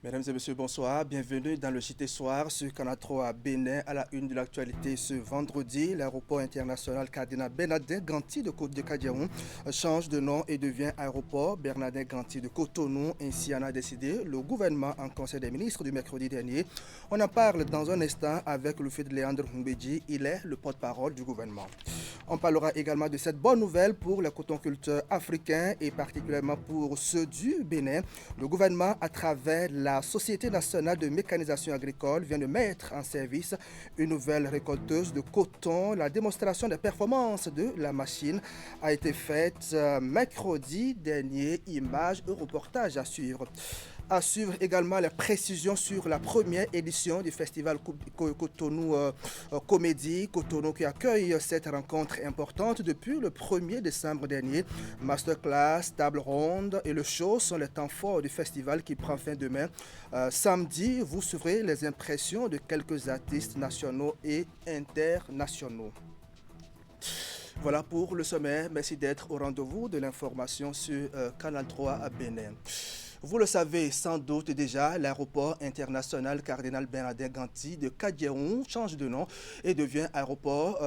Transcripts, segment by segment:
Mesdames et messieurs, bonsoir. Bienvenue dans le JT Soir sur Canal 3 à Bénin. À la une de l'actualité ce vendredi, l'aéroport international Cardinal Bernardin Ganti de Kadiaoun change de nom et devient aéroport Bernardin Ganti de Cotonou. Ainsi en a décidé le gouvernement en conseil des ministres du mercredi dernier. On en parle dans un instant avec le fait de Léandre Humbedji. Il est le porte-parole du gouvernement. On parlera également de cette bonne nouvelle pour les cotonculteurs africains et particulièrement pour ceux du Bénin. Le gouvernement, à travers la Société nationale de mécanisation agricole, vient de mettre en service une nouvelle récolteuse de coton. La démonstration des performances de la machine a été faite mercredi dernier. Images et reportages à suivre. À suivre également les précisions sur la première édition du festival Cotonou Comédie. Cotonou qui accueille cette rencontre importante depuis le 1er décembre dernier. Masterclass, table ronde et le show sont les temps forts du festival qui prend fin demain. Samedi, vous suivrez les impressions de quelques artistes nationaux et internationaux. Voilà pour le sommet. Merci d'être au rendez-vous de l'information sur Canal 3 à Bénin. Vous le savez sans doute déjà, l'aéroport international Cardinal Bernardin Ganti de Kadiaoun change de nom et devient aéroport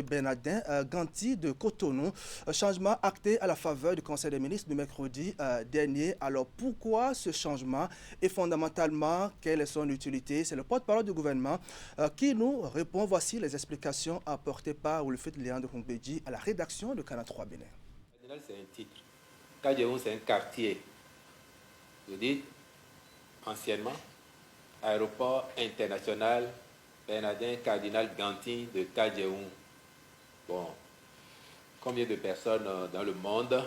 Bernardin Ganti de Cotonou. Changement acté à la faveur du Conseil des ministres du mercredi dernier. Alors pourquoi ce changement et fondamentalement quelle est son utilité? C'est le porte-parole du gouvernement qui nous répond. Voici les explications apportées par le fait de Léandre Humbedji à la rédaction de Canal 3 Bénin. Cardinal, c'est un titre. Kadiaoun, c'est un quartier. Vous dites, anciennement, aéroport international Bernardin Cardinal Ganti de Kadiaoun. Bon, combien de personnes dans le monde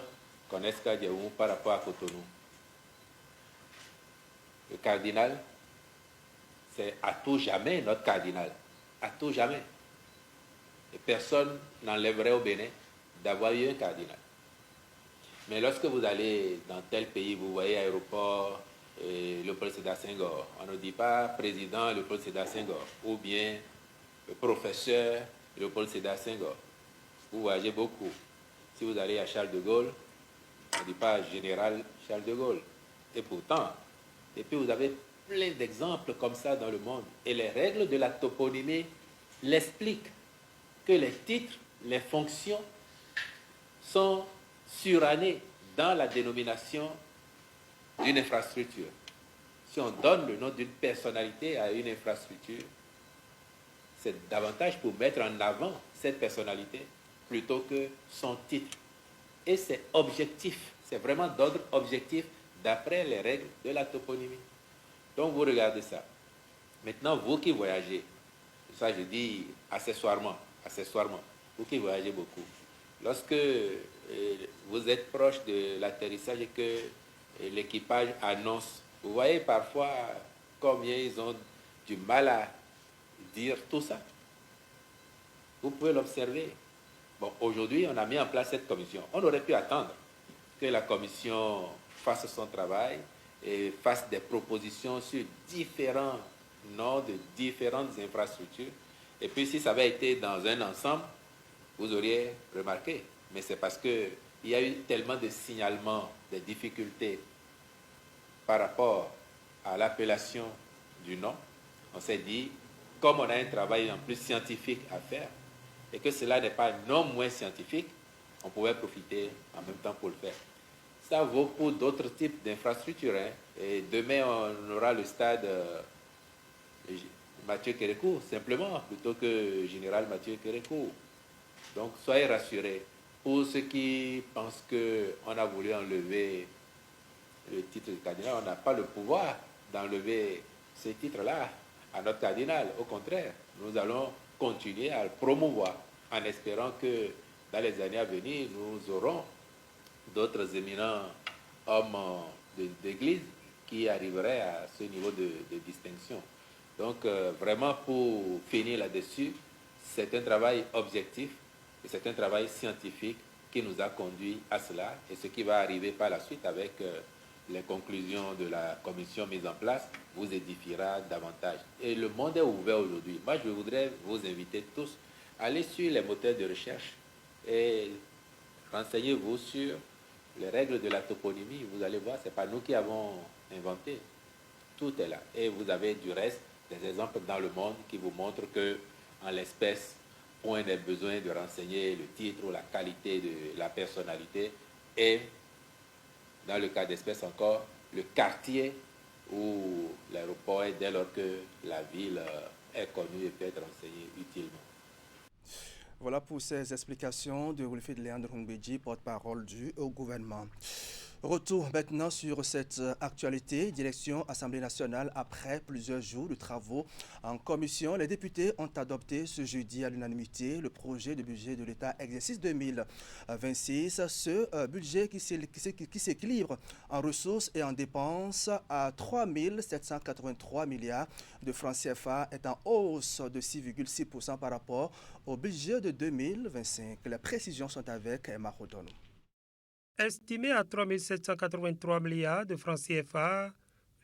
connaissent Kadiaoun par rapport à Cotonou? Le cardinal, c'est à tout jamais notre cardinal. À tout jamais. Et personne n'enlèverait au Bénin d'avoir eu un cardinal. Mais lorsque vous allez dans tel pays, vous voyez aéroport Léopold Sédar Senghor. On ne dit pas président Léopold Sédar Senghor ou bien le professeur Léopold Sédar Senghor. Vous voyagez beaucoup. Si vous allez à Charles de Gaulle, on ne dit pas général Charles de Gaulle. Et pourtant, et puis vous avez plein d'exemples comme ça dans le monde. Et les règles de la toponymie l'expliquent que les titres, les fonctions sont surannée dans la dénomination d'une infrastructure. Si on donne le nom d'une personnalité à une infrastructure, c'est davantage pour mettre en avant cette personnalité plutôt que son titre. Et c'est objectif, c'est vraiment d'ordre objectif d'après les règles de la toponymie. Donc vous regardez ça. Maintenant, vous qui voyagez, ça je dis accessoirement, vous qui voyagez beaucoup, lorsque vous êtes proche de l'atterrissage et que l'équipage annonce, vous voyez parfois combien ils ont du mal à dire tout ça. Vous pouvez l'observer. Bon, aujourd'hui, on a mis en place cette commission. On aurait pu attendre que la commission fasse son travail et fasse des propositions sur différents noms de différentes infrastructures. Et puis, si ça avait été dans un ensemble, vous auriez remarqué. Mais c'est parce qu'il y a eu tellement de signalements, de difficultés par rapport à l'appellation du nom. On s'est dit, comme on a un travail en plus scientifique à faire, et que cela n'est pas non moins scientifique, on pouvait profiter en même temps pour le faire. Ça vaut pour d'autres types d'infrastructures. Hein. Et demain, on aura le stade Mathieu Kérékou, simplement, plutôt que Général Mathieu Kérékou. Donc, soyez rassurés. Pour ceux qui pensent qu'on a voulu enlever le titre de cardinal, on n'a pas le pouvoir d'enlever ce titre-là à notre cardinal. Au contraire, nous allons continuer à le promouvoir en espérant que dans les années à venir, nous aurons d'autres éminents hommes d'église qui arriveraient à ce niveau de distinction. Donc, vraiment, pour finir là-dessus, c'est un travail objectif et c'est un travail scientifique qui nous a conduit à cela. Et ce qui va arriver par la suite avec les conclusions de la commission mise en place vous édifiera davantage. Et le monde est ouvert aujourd'hui. Moi, je voudrais vous inviter tous à aller sur les moteurs de recherche et renseignez-vous sur Les règles de la toponymie, vous allez voir, ce n'est pas nous qui avons inventé. Tout est là. Et vous avez du reste des exemples dans le monde qui vous montrent que, en l'espèce, point n'est besoin de renseigner le titre ou la qualité de la personnalité. Et dans le cas d'espèce encore, le quartier où l'aéroport est dès lors que la ville est connue et peut être renseignée utilement. Voilà pour ces explications de Wilfried Léandre Hongbeji, porte-parole du gouvernement. Retour maintenant sur cette actualité. Direction Assemblée nationale. Après plusieurs jours de travaux en commission, les députés ont adopté ce jeudi à l'unanimité le projet de budget de l'État exercice 2026. Ce budget qui s'équilibre en ressources et en dépenses à 3 783 milliards de francs CFA est en hausse de 6,6% par rapport au budget de 2025. Les précisions sont avec Emma Rodono. Estimé à 3 783 milliards de francs CFA,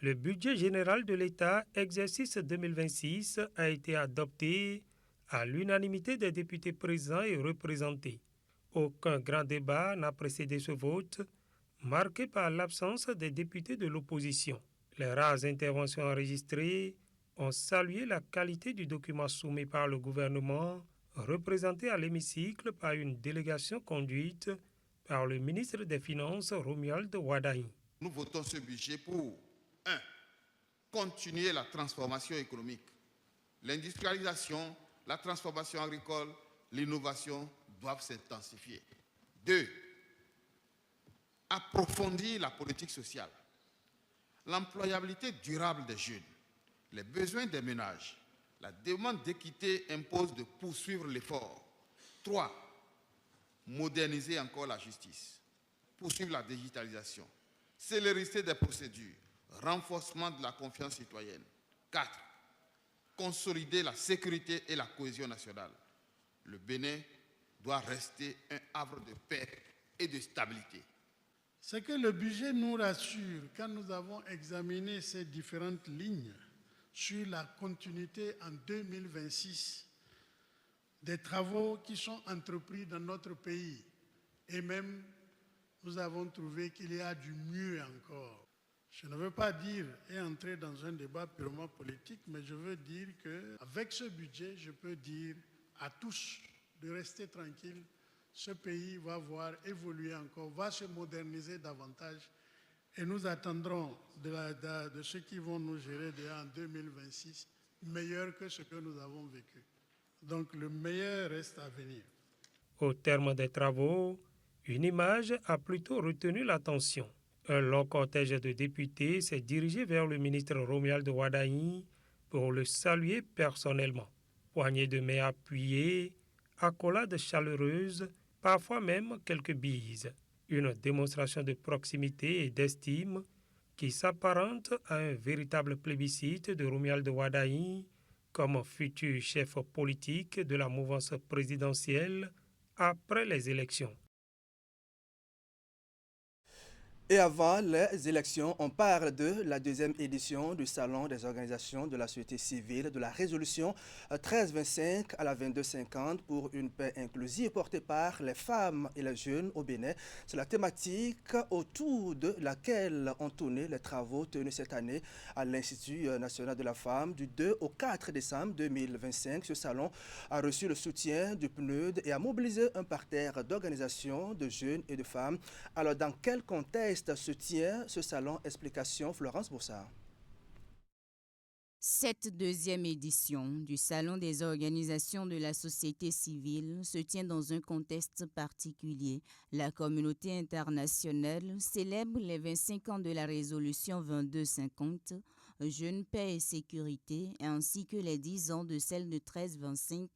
le budget général de l'État exercice 2026 a été adopté à l'unanimité des députés présents et représentés. Aucun grand débat n'a précédé ce vote, marqué par l'absence des députés de l'opposition. Les rares interventions enregistrées ont salué la qualité du document soumis par le gouvernement, représenté à l'hémicycle par une délégation conduite par le ministre des Finances, Romuald Wadahi. Nous votons ce budget pour 1. Continuer la transformation économique. L'industrialisation, la transformation agricole, l'innovation doivent s'intensifier. 2. Approfondir la politique sociale. L'employabilité durable des jeunes, les besoins des ménages, la demande d'équité impose de poursuivre l'effort. 3. Moderniser encore la justice, poursuivre la digitalisation, célérité des procédures, renforcement de la confiance citoyenne. 4. Consolider la sécurité et la cohésion nationale. Le Bénin doit rester un havre de paix et de stabilité. Ce que le budget nous rassure quand nous avons examiné ces différentes lignes sur la continuité en 2026 des travaux qui sont entrepris dans notre pays. Et même, nous avons trouvé qu'il y a du mieux encore. Je ne veux pas dire et entrer dans un débat purement politique, mais je veux dire qu'avec ce budget, je peux dire à tous de rester tranquilles. Ce pays va voir évoluer encore, va se moderniser davantage. Et nous attendrons de ceux qui vont nous gérer déjà en 2026 meilleur que ce que nous avons vécu. Donc le meilleur reste à venir. Au terme des travaux, une image a plutôt retenu l'attention. Un long cortège de députés s'est dirigé vers le ministre Romuald Wadahi pour le saluer personnellement. Poignée de main appuyée, accolades chaleureuses, parfois même quelques bises. Une démonstration de proximité et d'estime qui s'apparente à un véritable plébiscite de Romuald Wadahi comme futur chef politique de la mouvance présidentielle après les élections. Et avant les élections, on parle de la deuxième édition du Salon des organisations de la société civile, de la résolution 1325 à la 2250 pour une paix inclusive portée par les femmes et les jeunes au Bénin. C'est la thématique autour de laquelle ont tourné les travaux tenus cette année à l'Institut national de la femme du 2 au 4 décembre 2025. Ce salon a reçu le soutien du PNUD et a mobilisé un parterre d'organisations de jeunes et de femmes. Alors, dans quel contexte se tient ce salon? Explication Florence Boussard. Cette deuxième édition du Salon des organisations de la société civile se tient dans un contexte particulier. La communauté internationale célèbre les 25 ans de la résolution 2250, Jeunes, paix et sécurité, ainsi que les 10 ans de celle de 1325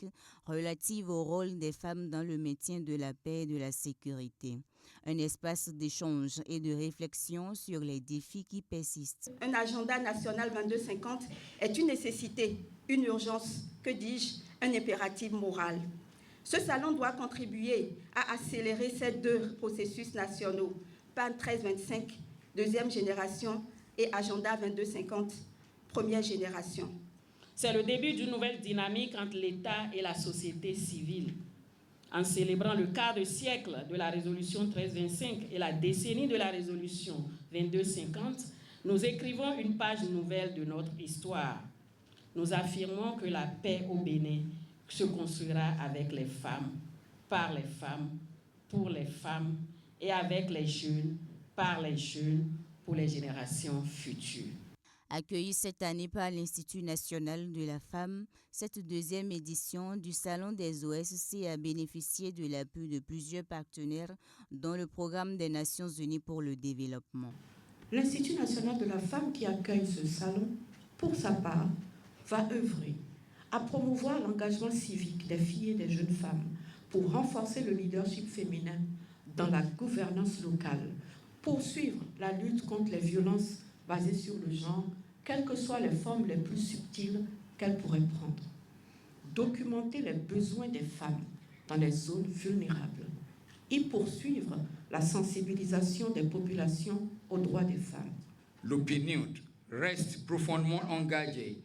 relative au rôle des femmes dans le maintien de la paix et de la sécurité. Un espace d'échange et de réflexion sur les défis qui persistent. Un agenda national 2250 est une nécessité, une urgence, que dis-je, un impératif moral. Ce salon doit contribuer à accélérer ces deux processus nationaux, PAN 1325, deuxième génération, et Agenda 2250, première génération. C'est le début d'une nouvelle dynamique entre l'État et la société civile. En célébrant le quart de siècle de la résolution 1325 et la décennie de la résolution 2250, nous écrivons une page nouvelle de notre histoire. Nous affirmons que la paix au Bénin se construira avec les femmes, par les femmes, pour les femmes et avec les jeunes, par les jeunes, pour les générations futures. Accueillie cette année par l'Institut national de la femme, cette deuxième édition du Salon des OSC a bénéficié de l'appui de plusieurs partenaires, dont le Programme des Nations Unies pour le développement. L'Institut national de la femme qui accueille ce salon, pour sa part, va œuvrer à promouvoir l'engagement civique des filles et des jeunes femmes pour renforcer le leadership féminin dans la gouvernance locale, poursuivre la lutte contre les violences basées sur le genre, quelles que soient les formes les plus subtiles qu'elles pourraient prendre, documenter les besoins des femmes dans les zones vulnérables et poursuivre la sensibilisation des populations aux droits des femmes. L'opinion reste profondément engagée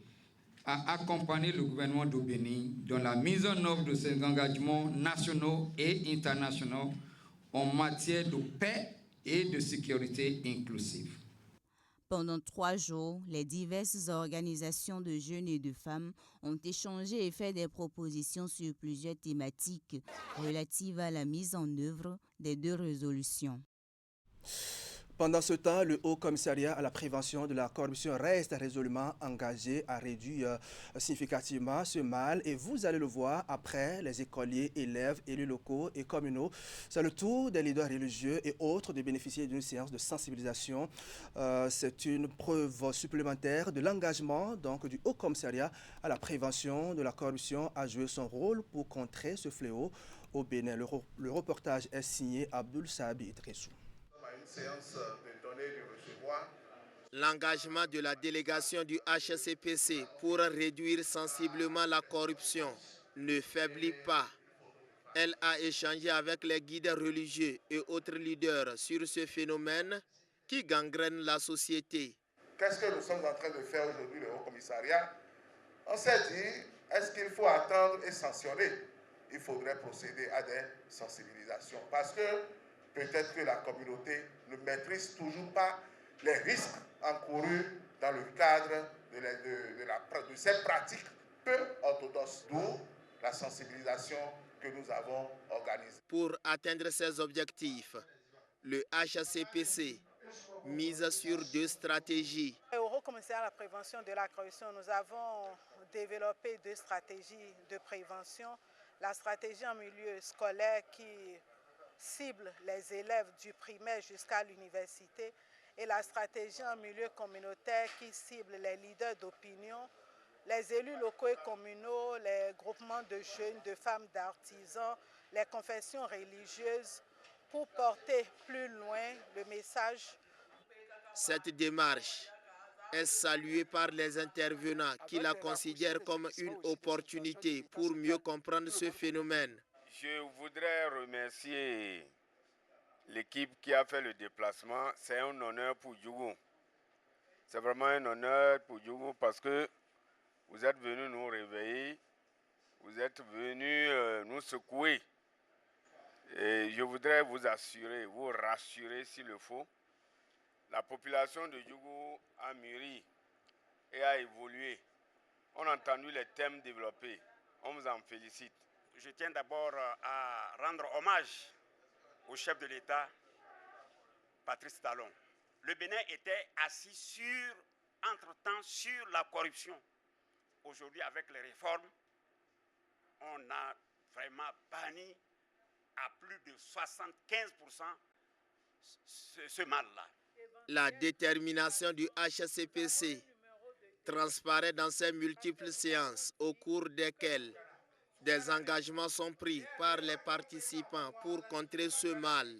à accompagner le gouvernement du Bénin dans la mise en œuvre de ses engagements nationaux et internationaux en matière de paix et de sécurité inclusive. Pendant 3 jours, les diverses organisations de jeunes et de femmes ont échangé et fait des propositions sur plusieurs thématiques relatives à la mise en œuvre des 2 résolutions. Pendant ce temps, le Haut Commissariat à la prévention de la corruption reste résolument engagé à réduire significativement ce mal et vous allez le voir après les écoliers, élèves, élus locaux et communaux. C'est le tour des leaders religieux et autres de bénéficier d'une séance de sensibilisation. C'est une preuve supplémentaire de l'engagement du Haut Commissariat à la prévention de la corruption à jouer son rôle pour contrer ce fléau au Bénin. Le reportage est signé Abdoul Sabi Idrissou. L'engagement de la délégation du HCPC pour réduire sensiblement la corruption ne faiblit pas. Elle a échangé avec les guides religieux et autres leaders sur ce phénomène qui gangrène la société. Qu'est-ce que nous sommes en train de faire aujourd'hui, le Haut Commissariat? On s'est dit, est-ce qu'il faut attendre et sanctionner? Il faudrait procéder à des sensibilisations parce que peut-être que la communauté ne maîtrise toujours pas les risques encourus dans le cadre de ces pratiques peu orthodoxes, d'où la sensibilisation que nous avons organisée. Pour atteindre ces objectifs, le HCPC mise sur 2 stratégies. Au Haut Commissariat à la prévention de la corruption, nous avons développé 2 stratégies de prévention. La stratégie en milieu scolaire qui cible les élèves du primaire jusqu'à l'université et la stratégie en milieu communautaire qui cible les leaders d'opinion, les élus locaux et communaux, les groupements de jeunes, de femmes, d'artisans, les confessions religieuses pour porter plus loin le message. Cette démarche est saluée par les intervenants qui la considèrent comme une opportunité pour mieux comprendre ce phénomène. Je voudrais remercier l'équipe qui a fait le déplacement. C'est un honneur pour Djougou. C'est vraiment un honneur pour Djougou parce que vous êtes venus nous réveiller, vous êtes venus nous secouer. Et je voudrais vous assurer, vous rassurer s'il le faut. La population de Djougou a mûri et a évolué. On a entendu les thèmes développés. On vous en félicite. Je tiens d'abord à rendre hommage au chef de l'État, Patrice Talon. Le Bénin était assis entre-temps sur la corruption. Aujourd'hui, avec les réformes, on a vraiment banni à plus de 75% ce mal-là. La détermination du HCPC transparaît dans ses multiples séances au cours desquelles des engagements sont pris par les participants pour contrer ce mal.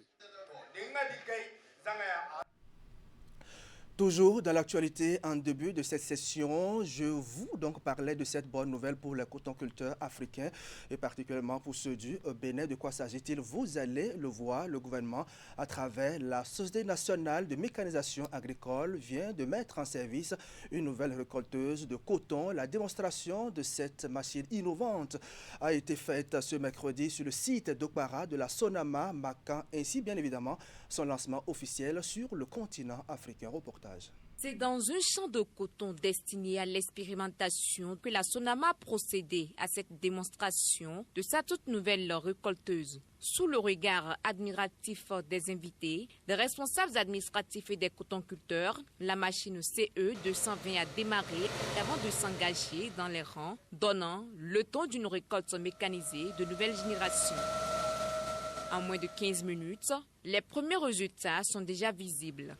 Toujours dans l'actualité, en début de cette session, je vous donc parlais de cette bonne nouvelle pour les cotonculteurs africains et particulièrement pour ceux du Bénin. De quoi s'agit-il? Vous allez le voir, le gouvernement, à travers la Société nationale de mécanisation agricole, vient de mettre en service une nouvelle récolteuse de coton. La démonstration de cette machine innovante a été faite ce mercredi sur le site d'Okpara de la Sonama, marquant ainsi bien évidemment son lancement officiel sur le continent africain. Reportage. C'est dans un champ de coton destiné à l'expérimentation que la Sonama a procédé à cette démonstration de sa toute nouvelle récolteuse. Sous le regard admiratif des invités, des responsables administratifs et des cotonculteurs, la machine CE 220 a démarré avant de s'engager dans les rangs, donnant le ton d'une récolte mécanisée de nouvelle génération. En moins de 15 minutes, les premiers résultats sont déjà visibles.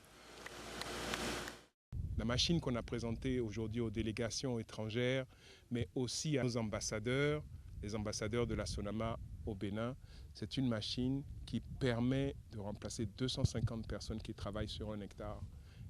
La machine qu'on a présentée aujourd'hui aux délégations étrangères, mais aussi à nos ambassadeurs, les ambassadeurs de la Sonama au Bénin, c'est une machine qui permet de remplacer 250 personnes qui travaillent sur 1 hectare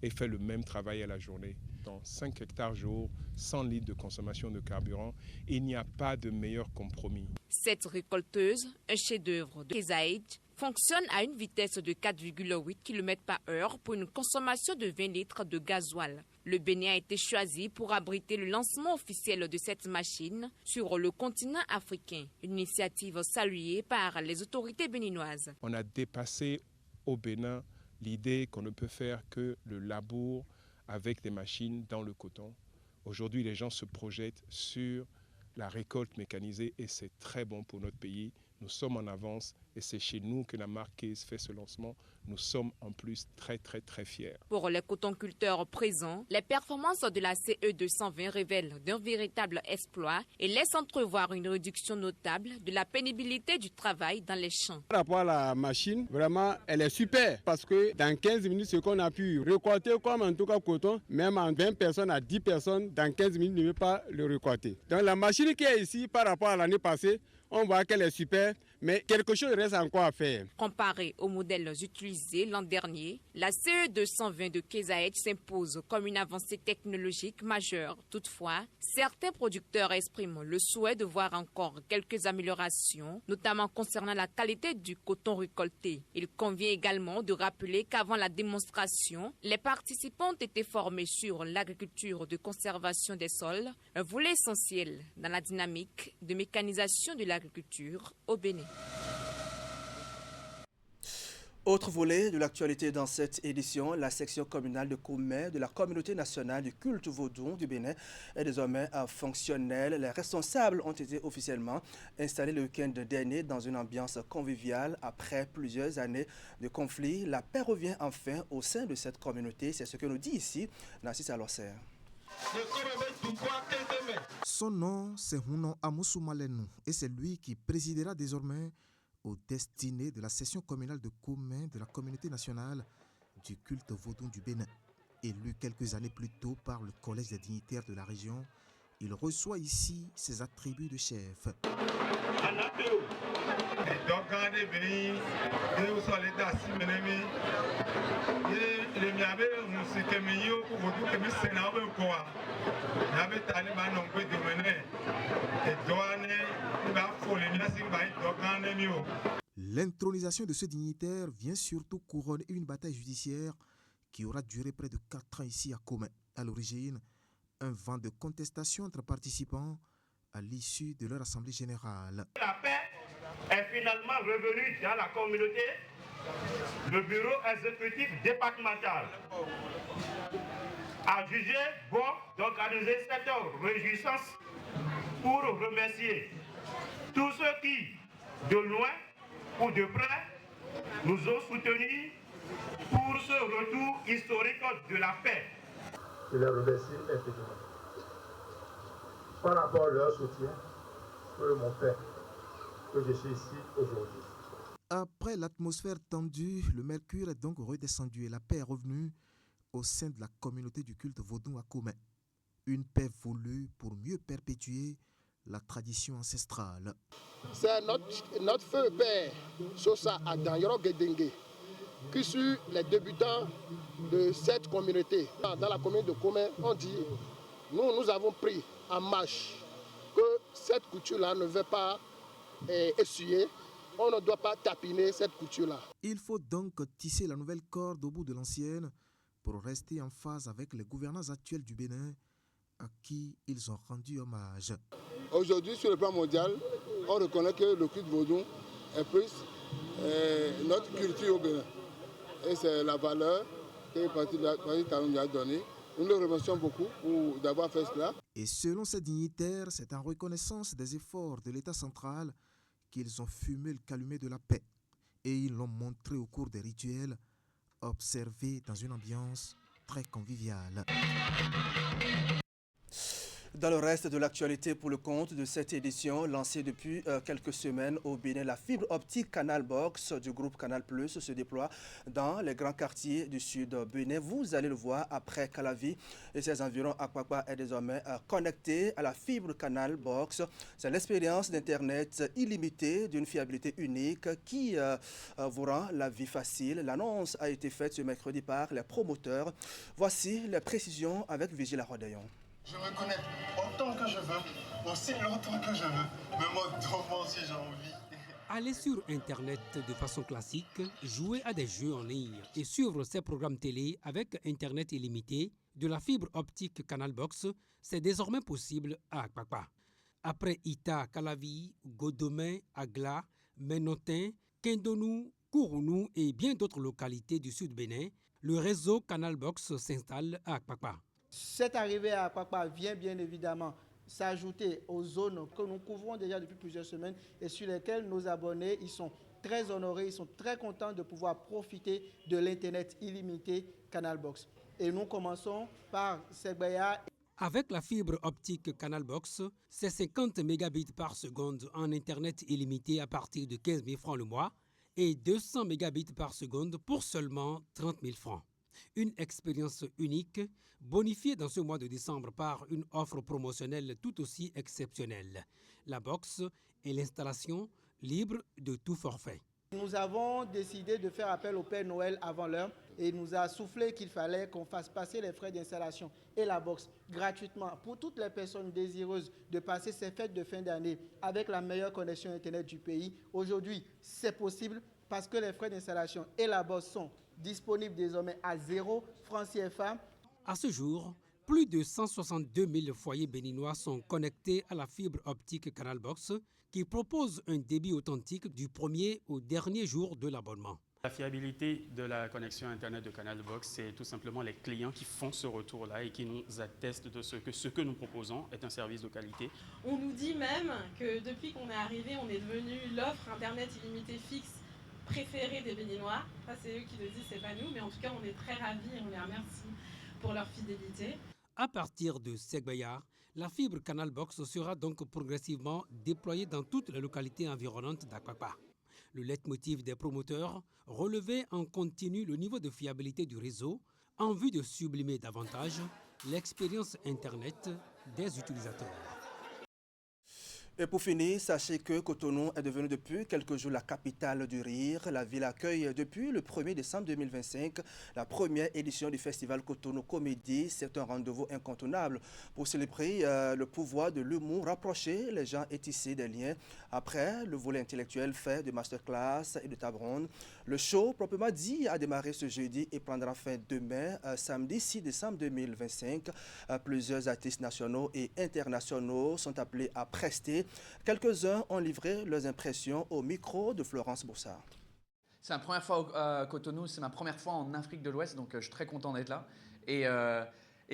et fait le même travail à la journée. Dans 5 hectares jour, 100 litres de consommation de carburant, il n'y a pas de meilleur compromis. Cette récolteuse, un chef-d'œuvre de Kezaïd, fonctionne à une vitesse de 4,8 km/h pour une consommation de 20 litres de gasoil. Le Bénin a été choisi pour abriter le lancement officiel de cette machine sur le continent africain, une initiative saluée par les autorités béninoises. On a dépassé au Bénin l'idée qu'on ne peut faire que le labour avec des machines dans le coton. Aujourd'hui, les gens se projettent sur la récolte mécanisée et c'est très bon pour notre pays. Nous sommes en avance et c'est chez nous que la marque Case fait ce lancement. Nous sommes en plus très fiers. Pour les cotonculteurs présents, les performances de la CE 220 révèlent d'un véritable exploit et laissent entrevoir une réduction notable de la pénibilité du travail dans les champs. Par rapport à la machine, vraiment, elle est super parce que dans 15 minutes, ce qu'on a pu récolter comme en tout cas coton, même en 20 personnes à 10 personnes, dans 15 minutes, ne peut pas le récolter. Donc la machine qui est ici par rapport à l'année passée, on voit qu'elle est super, mais quelque chose reste encore à faire. Comparé aux modèles utilisés l'an dernier, la CE 220 de Kezaïd s'impose comme une avancée technologique majeure. Toutefois, certains producteurs expriment le souhait de voir encore quelques améliorations, notamment concernant la qualité du coton récolté. Il convient également de rappeler qu'avant la démonstration, les participants ont été formés sur l'agriculture de conservation des sols, un volet essentiel dans la dynamique de mécanisation de l'agriculture au Bénin. Autre volet de l'actualité dans cette édition, la section communale de Koumé de la communauté nationale du culte vaudou du Bénin est désormais fonctionnelle. Les responsables ont été officiellement installés le week-end dernier dans une ambiance conviviale. Après plusieurs années de conflits, la paix revient enfin au sein de cette communauté. C'est ce que nous dit ici Narcisse Alosser. Son nom, c'est Hunon Amoussou Malenou et c'est lui qui présidera désormais aux destinées de la session communale de Koumé de la communauté nationale du culte vaudou du Bénin. Élu quelques années plus tôt par le collège des dignitaires de la région, il reçoit ici ses attributs de chef. L'intronisation de ce dignitaire vient surtout couronner une bataille judiciaire qui aura duré près de 4 ans ici à Koumé. À l'origine, un vent de contestation entre participants à l'issue de leur assemblée générale. La paix est finalement revenue dans la communauté. Le bureau exécutif départemental a jugé bon d'organiser cette réjouissance pour remercier tous ceux qui, de loin ou de près, nous ont soutenus pour ce retour historique de la paix. Je les remercie infiniment par rapport à leur soutien que mon père, que je suis ici aujourd'hui. Après l'atmosphère tendue, le mercure est donc redescendu et la paix est revenue au sein de la communauté du culte vaudou à Koumé. Une paix voulue pour mieux perpétuer la tradition ancestrale. C'est notre feu père, Sosa Adan Yoro Gedengue, qui sur les débutants de cette communauté, dans la commune de Koumé, on dit, nous avons pris en marche que cette couture-là ne veut pas essuyer, on ne doit pas tapiner cette couture-là. Il faut donc tisser la nouvelle corde au bout de l'ancienne pour rester en phase avec les gouvernants actuels du Bénin à qui ils ont rendu hommage. Aujourd'hui, sur le plan mondial, on reconnaît que le culte vaudou est plus notre culture au Bénin. Et c'est la valeur que Patrice Talon nous a donnée. Nous le remercions beaucoup pour d'avoir fait cela. Et selon ces dignitaires, c'est en reconnaissance des efforts de l'État central qu'ils ont fumé le calumet de la paix. Et ils l'ont montré au cours des rituels, observés dans une ambiance très conviviale. Dans le reste de l'actualité pour le compte de cette édition, lancée depuis quelques semaines au Bénin, la fibre optique Canal Box du groupe Canal Plus se déploie dans les grands quartiers du sud Bénin. Vous allez le voir après Calavi et ses environs. Akpakpa est désormais connecté à la fibre Canal Box. C'est l'expérience d'Internet illimitée d'une fiabilité unique qui vous rend la vie facile. L'annonce a été faite ce mercredi par les promoteurs. Voici les précisions avec Vigile Rodayon. Je me connecte autant que je veux, aussi longtemps que je veux, me mode dormant si j'ai envie. Aller sur Internet de façon classique, jouer à des jeux en ligne et suivre ses programmes télé avec Internet illimité de la fibre optique Canal Box, c'est désormais possible à Akpakpa. Après Ita, Calavi, Godomé, Agla, Menotin, Kendonou, Kourounou et bien d'autres localités du sud Bénin, le réseau Canal Box s'installe à Akpakpa. Cette arrivée à Akpakpa vient bien évidemment s'ajouter aux zones que nous couvrons déjà depuis plusieurs semaines et sur lesquelles nos abonnés ils sont très honorés, ils sont très contents de pouvoir profiter de l'Internet illimité Canal Box. Et nous commençons par Segbaya. Avec la fibre optique Canal Box, c'est 50 mégabits par seconde en Internet illimité à partir de 15 000 francs le mois et 200 mégabits par seconde pour seulement 30 000 francs. Une expérience unique, bonifiée dans ce mois de décembre par une offre promotionnelle tout aussi exceptionnelle. La box et l'installation libre de tout forfait. Nous avons décidé de faire appel au Père Noël avant l'heure et il nous a soufflé qu'il fallait qu'on fasse passer les frais d'installation et la box gratuitement pour toutes les personnes désireuses de passer ces fêtes de fin d'année avec la meilleure connexion Internet du pays. Aujourd'hui, c'est possible parce que les frais d'installation et la box sont disponibles désormais à 0 francs CFA. À ce jour, plus de 162 000 foyers béninois sont connectés à la fibre optique Canal Box qui propose un débit authentique du premier au dernier jour de l'abonnement. La fiabilité de la connexion Internet de Canal Box, c'est tout simplement les clients qui font ce retour-là et qui nous attestent de ce que nous proposons est un service de qualité. On nous dit même que depuis qu'on est arrivé, on est devenu l'offre Internet illimité fixe préférée des Béninois. Ça, c'est eux qui le disent, c'est pas nous, mais en tout cas, on est très ravis et on les remercie pour leur fidélité. À partir de Segbaya, la fibre Canal Box sera donc progressivement déployée dans toutes les localités environnantes d'Akpakpa. Le leitmotiv des promoteurs, relever en continu le niveau de fiabilité du réseau en vue de sublimer davantage l'expérience Internet des utilisateurs. Et pour finir, sachez que Cotonou est devenu depuis quelques jours la capitale du rire. La ville accueille depuis le 1er décembre 2025 la première édition du festival Cotonou Comédie. C'est un rendez-vous incontournable pour célébrer le pouvoir de l'humour, rapprocher les gens et tisser des liens. Après le volet intellectuel fait de masterclass et de table ronde, le show proprement dit a démarré ce jeudi et prendra fin demain, samedi 6 décembre 2025. Plusieurs artistes nationaux et internationaux sont appelés à prester. Quelques-uns ont livré leurs impressions au micro de Florence Boussard. C'est ma première fois à Cotonou, c'est ma première fois en Afrique de l'Ouest, donc je suis très content d'être là. Et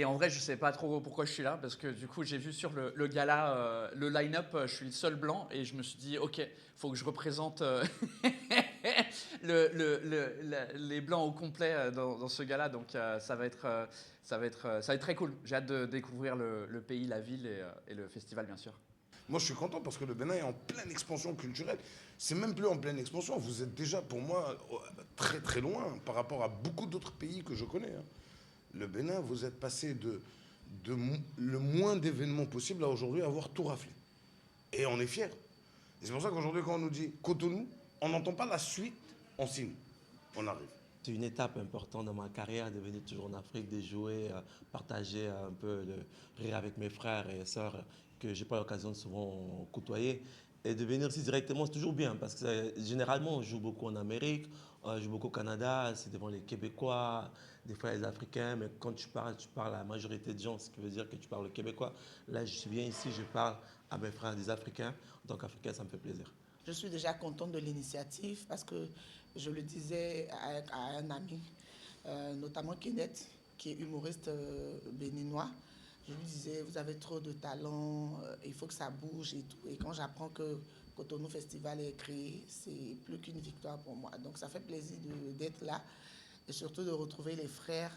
en vrai, je ne sais pas trop pourquoi je suis là, parce que du coup, j'ai vu sur le gala, le line-up, je suis le seul blanc, et je me suis dit, ok, il faut que je représente les blancs au complet dans ce gala, donc ça va être très cool. J'ai hâte de découvrir le pays, la ville et le festival, bien sûr. Moi, je suis content parce que le Bénin est en pleine expansion culturelle. C'est même plus en pleine expansion. Vous êtes déjà, pour moi, très très loin par rapport à beaucoup d'autres pays que je connais. Le Bénin, vous êtes passé de le moins d'événements possible à aujourd'hui avoir tout raflé. Et on est fiers. Et c'est pour ça qu'aujourd'hui, quand on nous dit Cotonou, on n'entend pas la suite, on signe. On arrive. c'était une étape importante dans ma carrière de venir toujours en Afrique, de jouer, partager un peu le rire avec mes frères et sœurs que je n'ai pas l'occasion de souvent côtoyer. Et de venir ici directement, c'est toujours bien parce que généralement, on joue beaucoup en Amérique, on joue beaucoup au Canada, c'est devant les Québécois, des fois les Africains, mais quand tu parles à la majorité de gens, ce qui veut dire que tu parles le Québécois. Là, je viens ici, je parle à mes frères des Africains. En tant qu'Africain, ça me fait plaisir. Je suis déjà contente de l'initiative parce que je le disais à un ami, notamment Kenneth, qui est humoriste béninois. Je lui disais, vous avez trop de talent, il faut que ça bouge et tout. Et quand j'apprends que Cotonou Festival est créé, c'est plus qu'une victoire pour moi. Donc ça fait plaisir d'être là et surtout de retrouver les frères.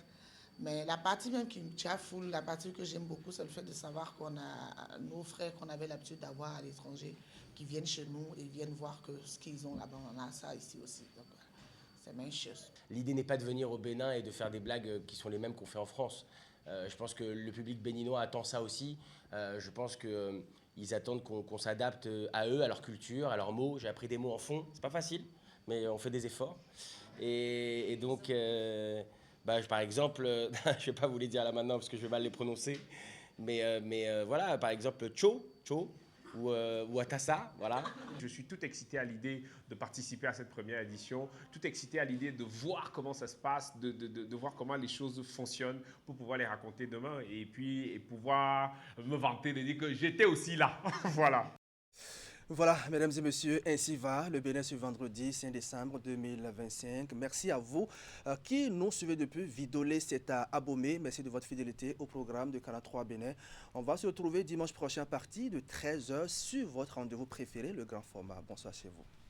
Mais la partie même qui me tchafoule, la partie que j'aime beaucoup, c'est le fait de savoir qu'on a nos frères qu'on avait l'habitude d'avoir à l'étranger qui viennent chez nous et viennent voir que ce qu'ils ont là-bas, on a ça ici aussi. Donc voilà, c'est la même chose. L'idée n'est pas de venir au Bénin et de faire des blagues qui sont les mêmes qu'on fait en France. Je pense que le public béninois attend ça aussi. Je pense qu'ils attendent qu'on s'adapte à eux, à leur culture, à leurs mots. J'ai appris des mots en fond, c'est pas facile, mais on fait des efforts. Et donc, par exemple, je ne vais pas vous les dire là maintenant parce que je vais mal les prononcer, mais voilà, par exemple, Cho ou Atassa, voilà. Je suis tout excité à l'idée de participer à cette première édition, tout excité à l'idée de voir comment ça se passe, de voir comment les choses fonctionnent pour pouvoir les raconter demain et puis pouvoir me vanter de dire que j'étais aussi là. Voilà. Voilà, mesdames et messieurs, ainsi va le Bénin ce vendredi 5 décembre 2025. Merci à vous qui nous suivez depuis. Vidolé, c'est à Abomey. Merci de votre fidélité au programme de Canal 3 Bénin. On va se retrouver dimanche prochain à partir de 13h sur votre rendez-vous préféré, le grand format. Bonsoir chez vous.